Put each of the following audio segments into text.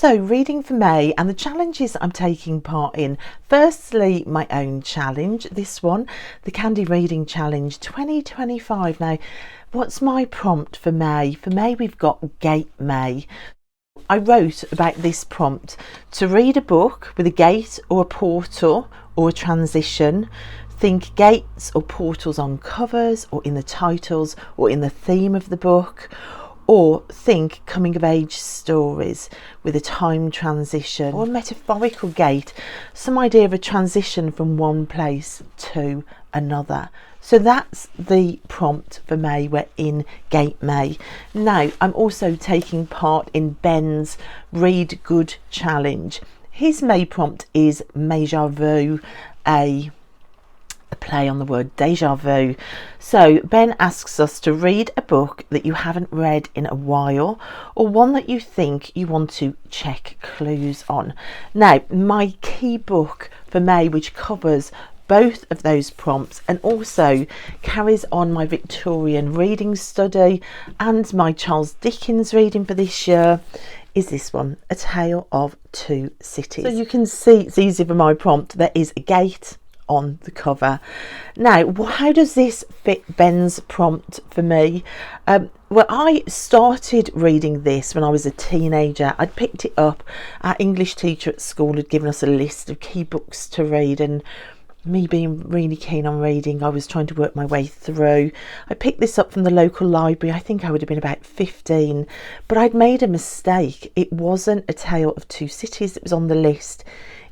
So reading for May and the challenges I'm taking part in. Firstly, my own challenge, this one, the Candy Reading Challenge 2025. Now, what's my prompt for May? For May, we've got Gate May. I wrote about this prompt to read a book with a gate or a portal or a transition. Think gates or portals on covers or in the titles or in the theme of the book. Or think coming of age stories with a time transition or a metaphorical gate, some idea of a transition from one place to another. So that's the prompt for May. We're in Gate May. Now, I'm also taking part in Ben's Read Good Challenge. His May prompt is Déjà Vu, a play on the word déjà vu. So Ben asks us to read a book that you haven't read in a while, or one that you think you want to check clues on. Now, my key book for May, which covers both of those prompts and also carries on my Victorian reading study and my Charles Dickens reading for this year, is this one, A Tale of Two Cities. So you can see it's easy for my prompt. There is a gate on the cover. Now, how does this fit Ben's prompt for me? Well, I started reading this when I was a teenager. I'd picked it up. Our English teacher at school had given us a list of key books to read, and me being really keen on reading, I was trying to work my way through. I picked this up from the local library. I think I would have been about 15, but I'd made a mistake. It wasn't A Tale of Two Cities that was on the list.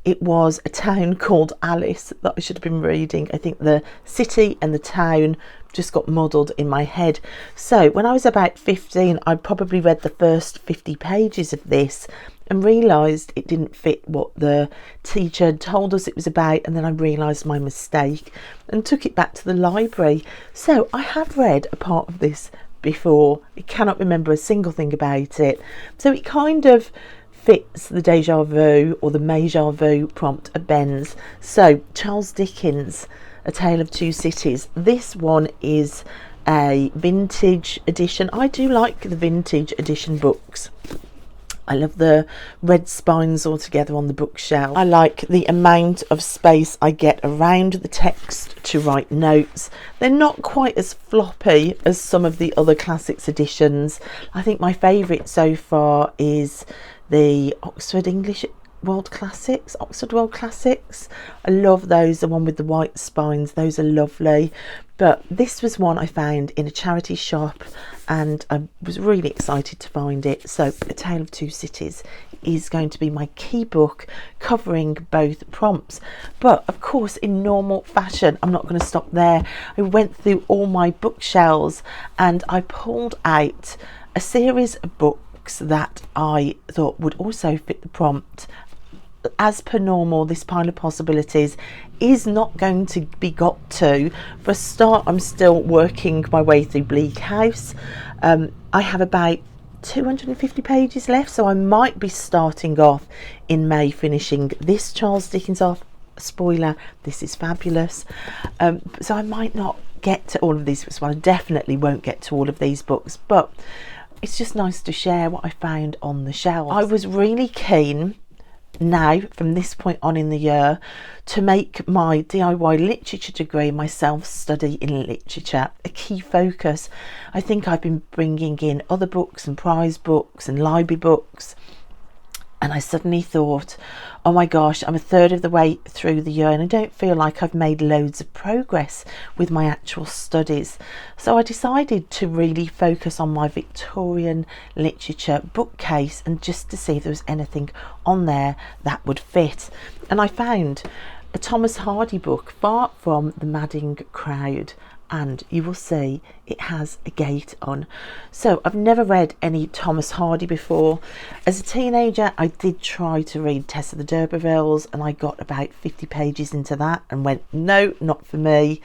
It was A Town Called Alice that I should have been reading. I think the city and the town just got muddled in my head. So when I was about 15, I probably read the first 50 pages of this and realised it didn't fit what the teacher had told us it was about, and then I realised my mistake and took it back to the library. So I have read a part of this before. I cannot remember a single thing about it. So it kind of fits the déjà vu or the Déjà vu prompt of Ben's. So Charles Dickens, A Tale of Two Cities. This one is a vintage edition. I do like the vintage edition books. I love the red spines all together on the bookshelf. I like the amount of space I get around the text to write notes. They're not quite as floppy as some of the other classics editions. I think my favourite so far is the Oxford World Classics. I love those, the one with the white spines. Those are lovely. But this was one I found in a charity shop and I was really excited to find it. So A Tale of Two Cities is going to be my key book covering both prompts. But of course, in normal fashion, I'm not going to stop there. I went through all my bookshelves and I pulled out a series of books that I thought would also fit the prompt. As per normal, this pile of possibilities is not going to be got to. For a start, I'm still working my way through Bleak House. I have about 250 pages left, so I might be starting off in May, finishing this Charles Dickens off. Spoiler, this is fabulous. So I might not get to all of these books. Well, I definitely won't get to all of these books, but it's just nice to share what I found on the shelves. I was really keen now, from this point on in the year, to make my DIY literature degree, my self-study in literature, a key focus. I think I've been bringing in other books and prize books and library books, and I suddenly thought, oh my gosh, I'm a third of the way through the year and I don't feel like I've made loads of progress with my actual studies. So I decided to really focus on my Victorian literature bookcase and just to see if there was anything on there that would fit. And I found a Thomas Hardy book, Far From the Madding Crowd, and you will see it has a gate on. So I've never read any Thomas Hardy before. As a teenager, I did try to read Tess of the D'Urbervilles and I got about 50 pages into that and went, no, not for me.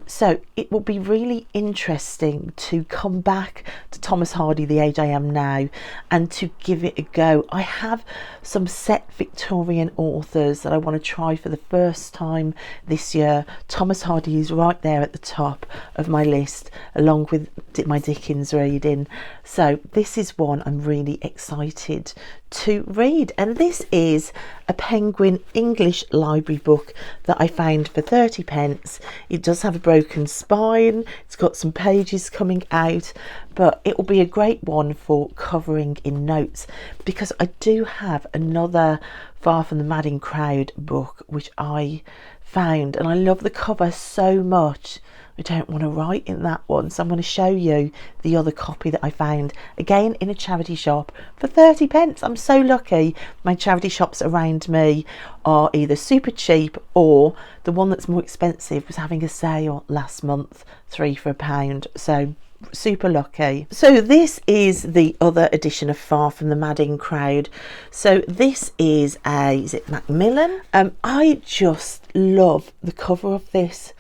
So it will be really interesting to come back to Thomas Hardy, the age I am now, and to give it a go. I have some set Victorian authors that I want to try for the first time this year. Thomas Hardy is right there at the top of my list, along with my Dickens reading. So this is one I'm really excited to read, and this is a Penguin English library book that I found for 30p. It does have a broken spine, it's got some pages coming out, but it will be a great one for covering in notes, because I do have another Far from the Madding Crowd book which I found, and I love the cover so much I don't want to write in that one, so I'm going to show you the other copy that I found, again in a charity shop for 30p. I'm so lucky. My charity shops around me are either super cheap, or the one that's more expensive was having a sale last month, 3 for £1, so super lucky. So this is the other edition of Far from the Madding Crowd. So this is it Macmillan? I just love the cover of this,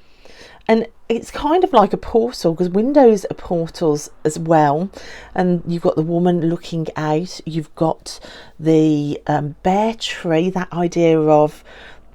and it's kind of like a portal, because windows are portals as well, and you've got the woman looking out, you've got the bare tree, that idea of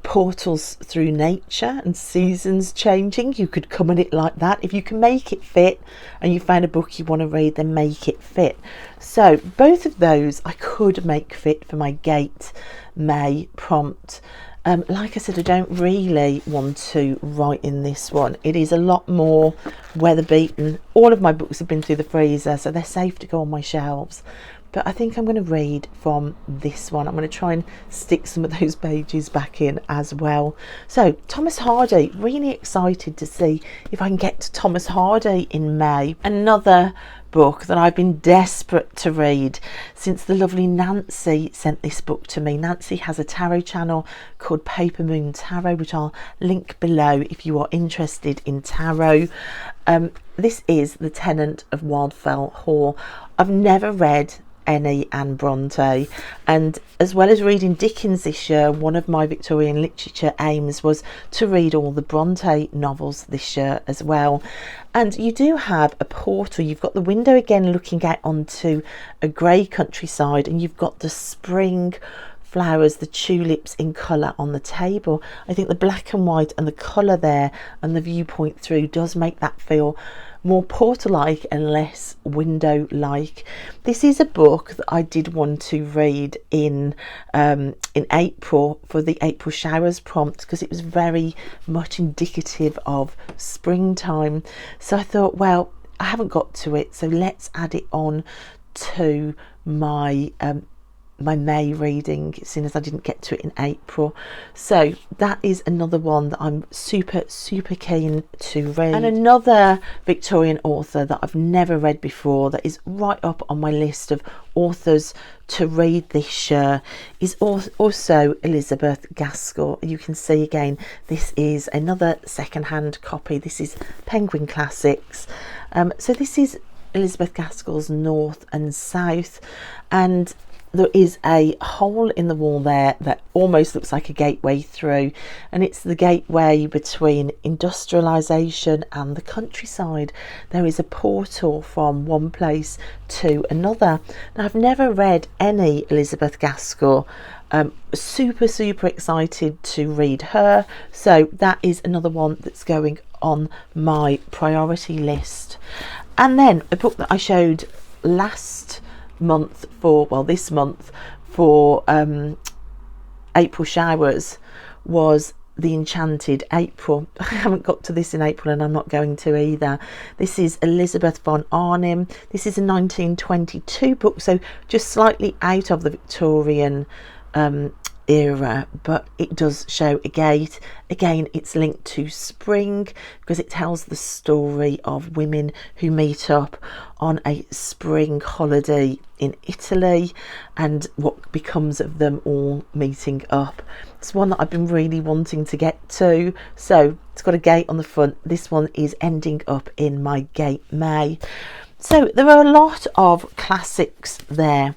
portals through nature and seasons changing. You could come at it like that. If you can make it fit, and you find a book you want to read, then make it fit. So both of those I could make fit for my Gate May prompt. Like I said, I don't really want to write in this one. It is a lot more weather beaten. All of my books have been through the freezer, so they're safe to go on my shelves. But I think I'm going to read from this one. I'm going to try and stick some of those pages back in as well. So Thomas Hardy, really excited to see if I can get to Thomas Hardy in May. Another book that I've been desperate to read since the lovely Nancy sent this book to me. Nancy has a tarot channel called Paper Moon Tarot, which I'll link below if you are interested in tarot. This is The Tenant of Wildfell Hall. I've never read any Anne Bronte, and as well as reading Dickens this year, one of my Victorian literature aims was to read all the Bronte novels this year as well. And you do have a portal, you've got the window again looking out onto a grey countryside, and you've got the spring flowers, the tulips in colour on the table. I think the black and white and the colour there and the viewpoint through does make that feel more portal-like and less window-like. This is a book that I did want to read in April for the April showers prompt, because it was very much indicative of springtime. So I thought, well, I haven't got to it, so let's add it on to my my May reading, as soon as I didn't get to it in April. So that is another one that I'm super keen to read. And another Victorian author that I've never read before, that is right up on my list of authors to read this year, is also Elizabeth Gaskell. You can see again, this is another second-hand copy. This is Penguin Classics. So this is Elizabeth Gaskell's North and South, and there is a hole in the wall there that almost looks like a gateway through, and it's the gateway between industrialisation and the countryside. There is a portal from one place to another. Now, I've never read any Elizabeth Gaskell. Super excited to read her, so that is another one that's going on my priority list. And then a book that I showed this month for April showers was The Enchanted April. I haven't got to this in April, and I'm not going to either. This is Elizabeth von Arnim. This is a 1922 book, so just slightly out of the Victorian era, but it does show a gate. Again, it's linked to spring because it tells the story of women who meet up on a spring holiday in Italy and what becomes of them all meeting up. It's one that I've been really wanting to get to, so it's got a gate on the front. This one is ending up in my Gate May. So there are a lot of classics there,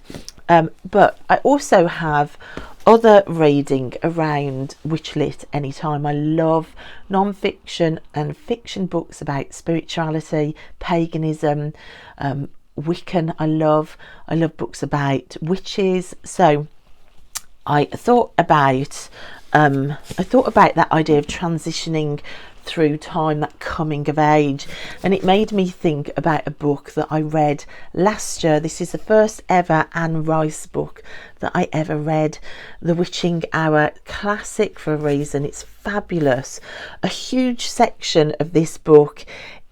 but I also have other reading around Witchlit anytime. I love non-fiction and fiction books about spirituality, paganism, Wiccan. I love books about witches. So I thought about that idea of transitioning through time, that coming of age. And it made me think about a book that I read last year. This is the first ever Anne Rice book that I ever read, The Witching Hour, classic for a reason. It's fabulous. A huge section of this book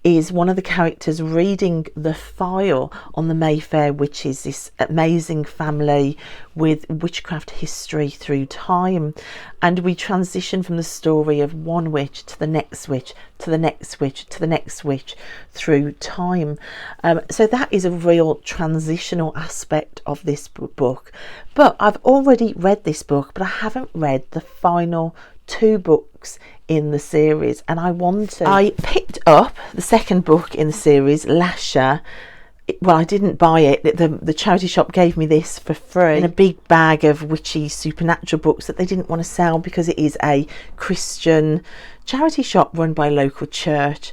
is one of the characters reading the file on the Mayfair witches, this amazing family with witchcraft history through time. And we transition from the story of one witch to the next witch, to the next witch, to the next witch through time. So that is a real transitional aspect of this book. But I've already read this book, but I haven't read the final 2 books in the series, and I picked up the second book in the series, Lasha. Well, I didn't buy it. The charity shop gave me this for free in a big bag of witchy supernatural books that they didn't want to sell because it is a Christian charity shop run by a local church.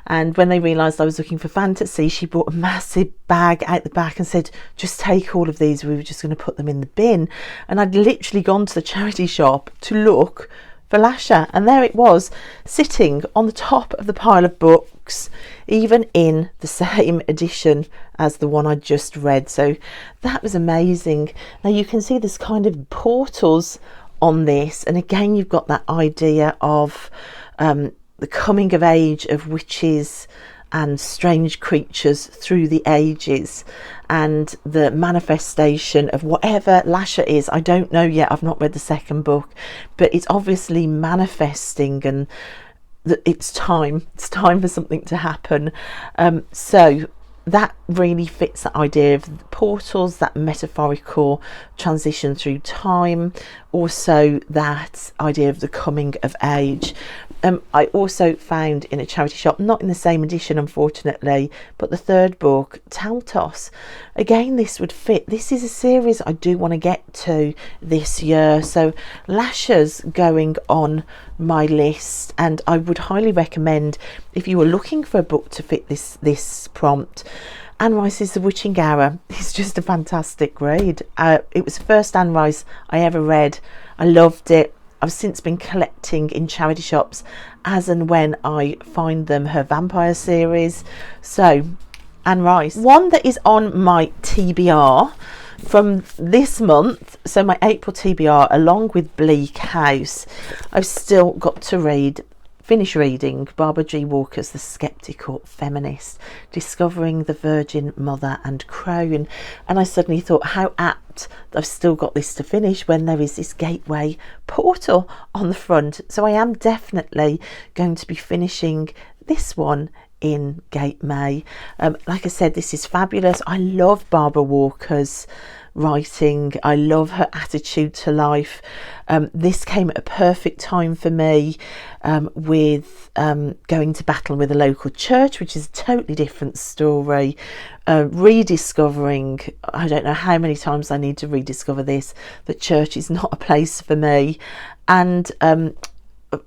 And when they realised I was looking for fantasy, she bought a massive bag out the back and said, just take all of these. We were just going to put them in the bin. And I'd literally gone to the charity shop to look for Lasha, and there it was, sitting on the top of the pile of books, even in the same edition as the one I just read. So that was amazing. Now you can see there's kind of portals on this, and again you've got that idea of the coming of age of witches and strange creatures through the ages, and the manifestation of whatever Lasha is. I don't know yet, I've not read the second book, but it's obviously manifesting, and it's time for something to happen. So that really fits that idea of portals, that metaphorical transition through time, also that idea of the coming of age. I also found in a charity shop, not in the same edition unfortunately, but the third book, Taltos. Again, this would fit. This is a series I do want to get to this year, so Lasha's going on my list, and I would highly recommend, if you were looking for a book to fit this prompt, Anne Rice's The Witching Hour. It's just a fantastic read. It was the first Anne Rice I ever read. I loved it. I've since been collecting in charity shops as and when I find them, her vampire series. So Anne Rice. One that is on my TBR from this month, so my April TBR, along with Bleak House, I've still got to finish reading Barbara G. Walker's The Skeptical Feminist, Discovering the Virgin Mother and Crone. And I suddenly thought, how apt that I've still got this to finish when there is this gateway portal on the front. So I am definitely going to be finishing this one in Gate May. Like I said, this is fabulous. I love Barbara Walker's writing. I love her attitude to life. This came at a perfect time for me, with going to battle with a local church, which is a totally different story. Rediscovering, I don't know how many times I need to rediscover this, that church is not a place for me, and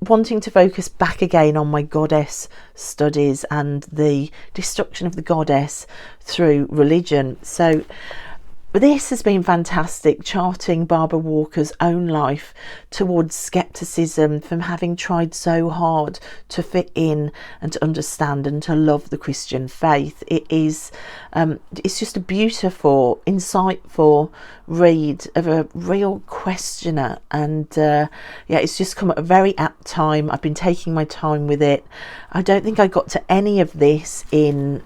wanting to focus back again on my goddess studies and the destruction of the goddess through religion. So this has been fantastic, charting Barbara Walker's own life towards skepticism, from having tried so hard to fit in and to understand and to love the Christian faith. It's just a beautiful, insightful read of a real questioner, and it's just come at a very apt time. I've been taking my time with it. I don't think I got to any of this in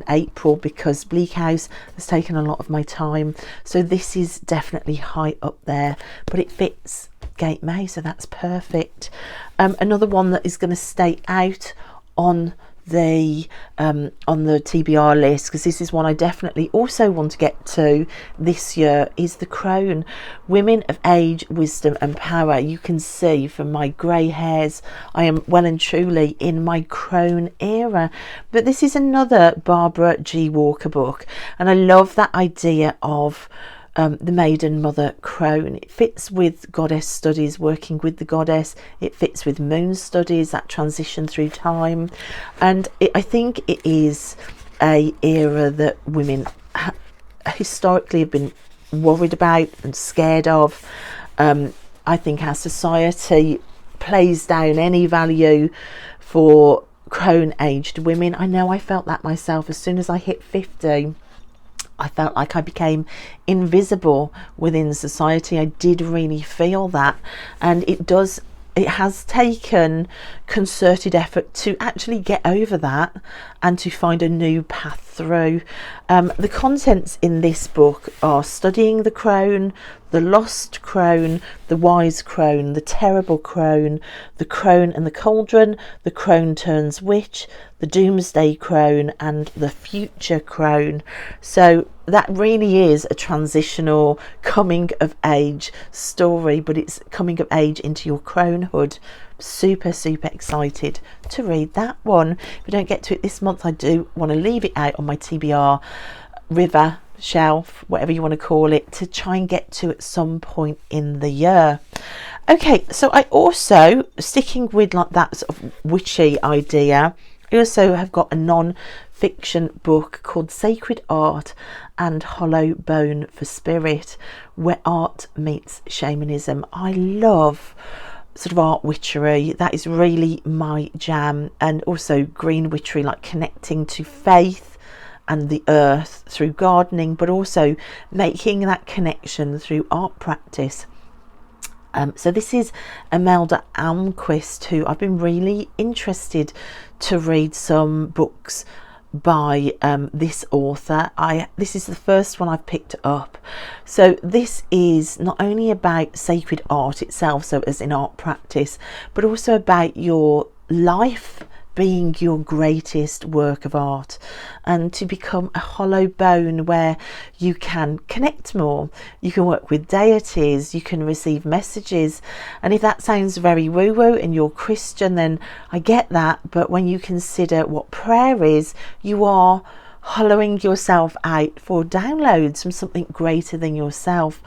April because Bleak House has taken a lot of my time, so this is definitely high up there, but it fits Gate May, so that's perfect. Another one that is going to stay out on the TBR list, because this is one I definitely also want to get to this year, is The Crone, Women of Age, Wisdom and Power. You can see from my grey hairs I am well and truly in my Crone era, but this is another Barbara G. Walker book, and I love that idea of the maiden mother Crone. It fits with goddess studies, working with the goddess. It fits with moon studies, that transition through time, and I think it is a era that women historically have been worried about and scared of. I think our society plays down any value for Crone aged women. I know I felt that myself. As soon as I hit 50, I felt like I became invisible within society. I did really feel that, and it has taken concerted effort to actually get over that and to find a new path through. The contents in this book are studying the crone, the lost crone, the wise crone, the terrible crone, the crone and the cauldron, the crone turns witch, the doomsday crone, and the future crone. So that really is a transitional coming of age story, but it's coming of age into your cronehood. Super excited to read that one. If we don't get to it this month, I do want to leave it out on my TBR river shelf, whatever you want to call it, to try and get to at some point in the year. Okay, so I also, sticking with like that sort of witchy idea, I also have got a non-fiction book called Sacred Art and Hollow Bone for Spirit, where art meets shamanism. I love sort of art witchery. That is really my jam. And also green witchery, like connecting to faith and the earth through gardening, but also making that connection through art practice. So this is Imelda Almquist, who I've been really interested to read some books by this author. This is the first one I've picked up. So this is not only about sacred art itself, so as in art practice, but also about your life being your greatest work of art, and to become a hollow bone where you can connect more, you can work with deities, you can receive messages. And if that sounds very woo-woo and you're Christian, then I get that, but when you consider what prayer is, you are hollowing yourself out for downloads from something greater than yourself.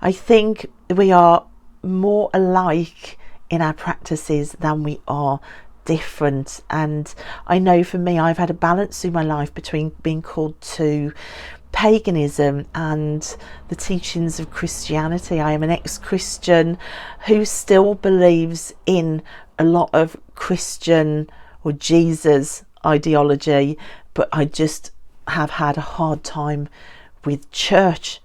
I think we are more alike in our practices than we are different. And I know for me, I've had a balance through my life between being called to paganism and the teachings of Christianity. I am an ex-Christian who still believes in a lot of Christian or Jesus ideology, but I just have had a hard time with church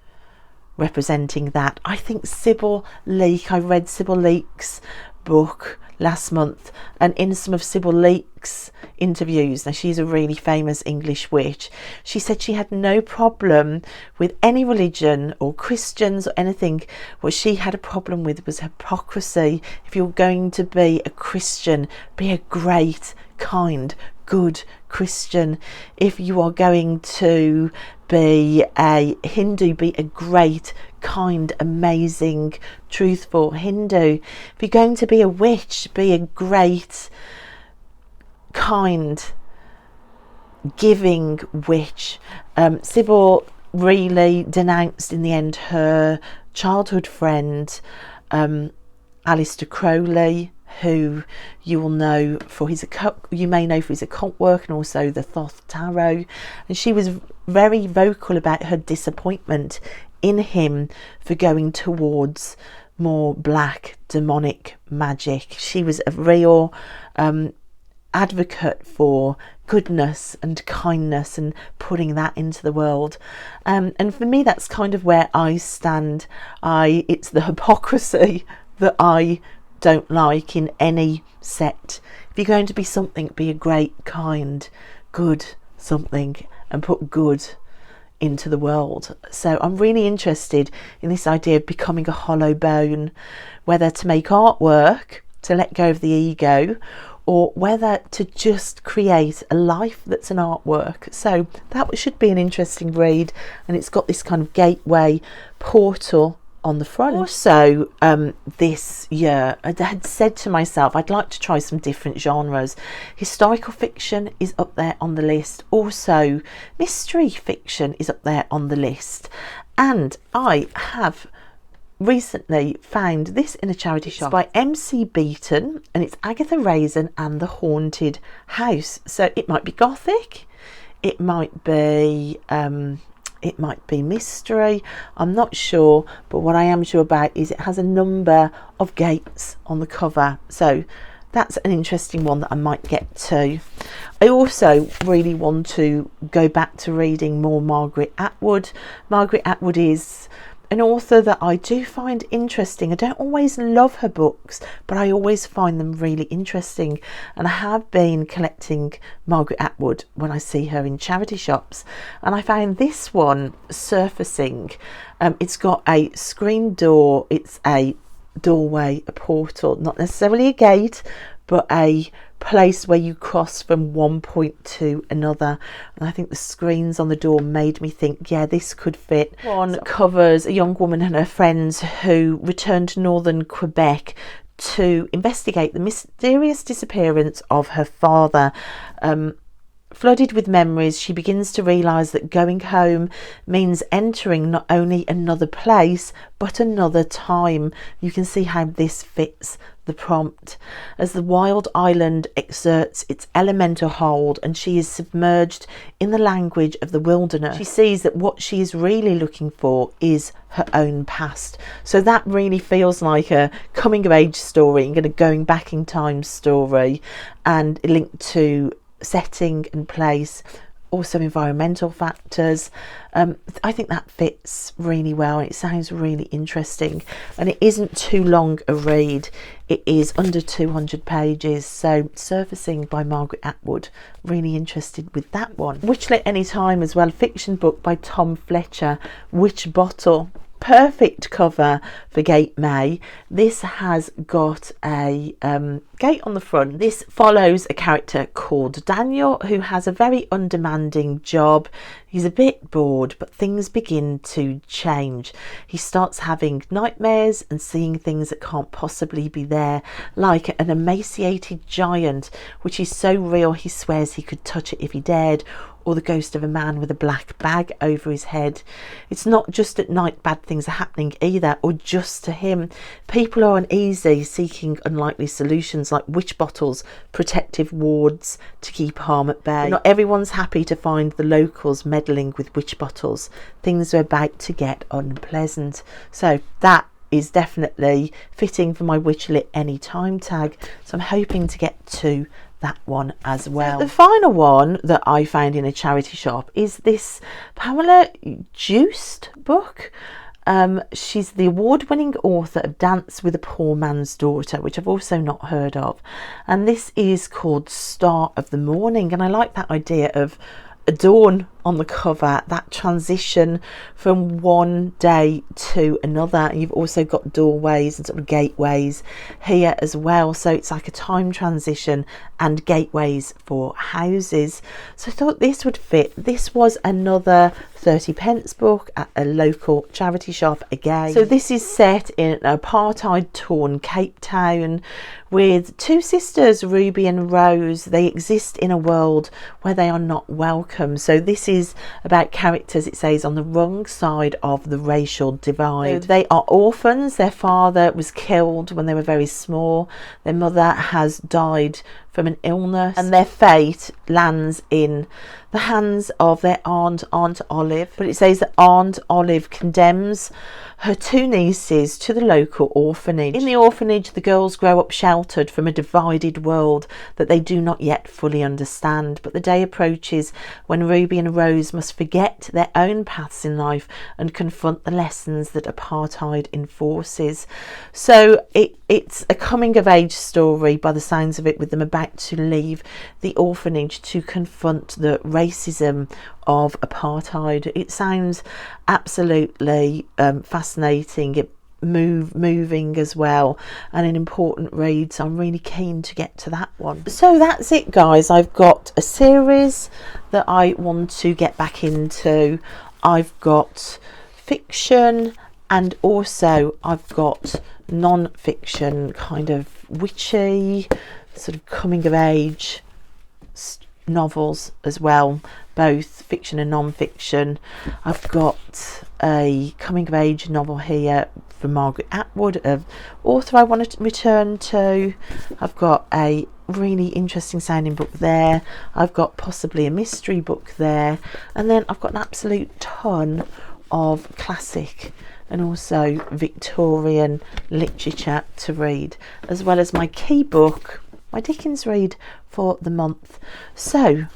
representing that. I think Sybil Leek, I read Sybil Leek's book last month, and in some of Sybil Leek's interviews, now she's a really famous English witch, she said she had no problem with any religion or Christians or anything. What she had a problem with was hypocrisy. If you're going to be a Christian, be a great, kind, good Christian. If you are going to be a Hindu, be a great, kind, amazing, truthful Hindu. If you're going to be a witch, be a great, kind, giving witch. Sybil really denounced in the end her childhood friend, Alistair Crowley, who you will know for his occult work and also the Thoth Tarot. And she was very vocal about her disappointment in him for going towards more black demonic magic. She was a real advocate for goodness and kindness and putting that into the world. And for me, that's kind of where I stand. It's the hypocrisy that I don't like in any sect. If you're going to be something, be a great, kind, good something and put good into the world. So I'm really interested in this idea of becoming a hollow bone, whether to make artwork, to let go of the ego, or whether to just create a life that's an artwork. So that should be an interesting read, and it's got this kind of gateway portal on the front. Also, this year I had said to myself I'd like to try some different genres. Historical fiction is up there on the list. Also, mystery fiction is up there on the list. And I have recently found this in a charity shop by MC Beaton, and it's Agatha Raisin and the Haunted House. So it might be gothic, it might be it might be mystery, I'm not sure, but what I am sure about is it has a number of gates on the cover, so that's an interesting one that I might get to. I also really want to go back to reading more Margaret Atwood. Margaret Atwood is an author that I do find interesting. I don't always love her books, but I always find them really interesting, and I have been collecting Margaret Atwood when I see her in charity shops, and I found this one surfacing. It's got a screen door, it's a doorway, a portal, not necessarily a gate, but a place where you cross from one point to another, and I think the screens on the door made me think, yeah, this could fit. One covers a young woman and her friends who return to northern Quebec to investigate the mysterious disappearance of her father. Flooded with memories, she begins to realise that going home means entering not only another place but another time. You can see how this fits the prompt. As the wild island exerts its elemental hold and she is submerged in the language of the wilderness, she sees that what she is really looking for is her own past. So that really feels like a coming of age story and a going back in time story, and linked to setting and place, also environmental factors. I think that fits really well. It sounds really interesting, and it isn't too long a read. It is under 200 pages, so Surfacing by Margaret Atwood, really interested with that one. Witchlit Anytime as well, fiction book by Tom Fletcher, Witch Bottle. Perfect cover for Gate May. This has got a gate on the front. This follows a character called Daniel who has a very undemanding job. He's a bit bored, but things begin to change. He starts having nightmares and seeing things that can't possibly be there, like an emaciated giant which is so real he swears he could touch it if he dared, or the ghost of a man with a black bag over his head. It's not just at night bad things are happening either, or just to him. People are uneasy, seeking unlikely solutions like witch bottles, protective wards to keep harm at bay. Not everyone's happy to find the locals meddling with witch bottles. Things are about to get unpleasant. So that is definitely fitting for my Witchlit Anytime tag. So I'm hoping to get to that one as well. The final one that I found in a charity shop is this Pamela Juiced book. She's the award-winning author of Dance with a Poor Man's Daughter, which I've also not heard of, and this is called Star of the Morning, and I like that idea of a dawn on the cover, that transition from one day to another. You've also got doorways and sort of gateways here as well, so it's like a time transition and gateways for houses. So I thought this would fit. This was another 30p book at a local charity shop again. So this is set in an apartheid torn Cape Town with two sisters, Ruby and Rose. They exist in a world where they are not welcome. So this is about characters, it says, on the wrong side of the racial divide. So they are orphans. Their father was killed when they were very small. Their mother has died from an illness, and their fate lands in the hands of their Aunt Olive. But it says that Aunt Olive condemns her two nieces to the local orphanage. In the orphanage, the girls grow up sheltered from a divided world that they do not yet fully understand. But the day approaches when Ruby and Rose must forget their own paths in life and confront the lessons that apartheid enforces. So it's a coming of age story by the sounds of it, with them about to leave the orphanage to confront the racism of apartheid. It sounds absolutely fascinating, moving as well, and an important read, so I'm really keen to get to that one. So that's it, guys. I've got a series that I want to get back into. I've got fiction, and also I've got non-fiction, kind of witchy, sort of coming of age novels as well, both fiction and non-fiction. I've got a coming of age novel here for Margaret Atwood, an author I want to return to. I've got a really interesting sounding book there. I've got possibly a mystery book there, and then I've got an absolute ton of classic and also Victorian literature to read, as well as my key book, my Dickens read for the month. So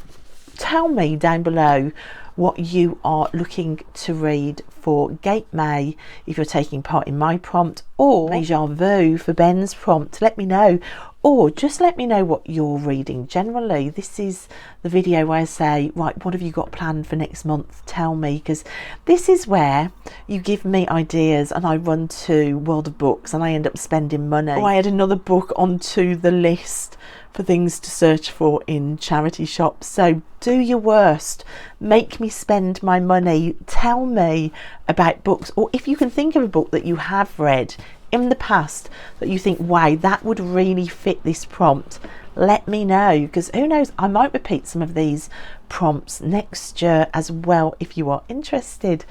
tell me down below what you are looking to read for Gate May if you're taking part in my prompt, or Deja Vu for Ben's prompt. Let me know, or just let me know what you're reading generally. This is the video where I say, right, what have you got planned for next month? Tell me, because this is where you give me ideas and I run to World of Books and I end up spending money. Oh, I had another book onto the list for things to search for in charity shops. So do your worst, make me spend my money, tell me about books, or if you can think of a book that you have read in the past that you think, wow, that would really fit this prompt, let me know, because who knows, I might repeat some of these prompts next year as well if you are interested.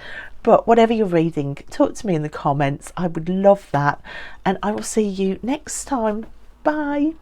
But whatever you're reading, talk to me in the comments. I would love that, and I will see you next time. Bye.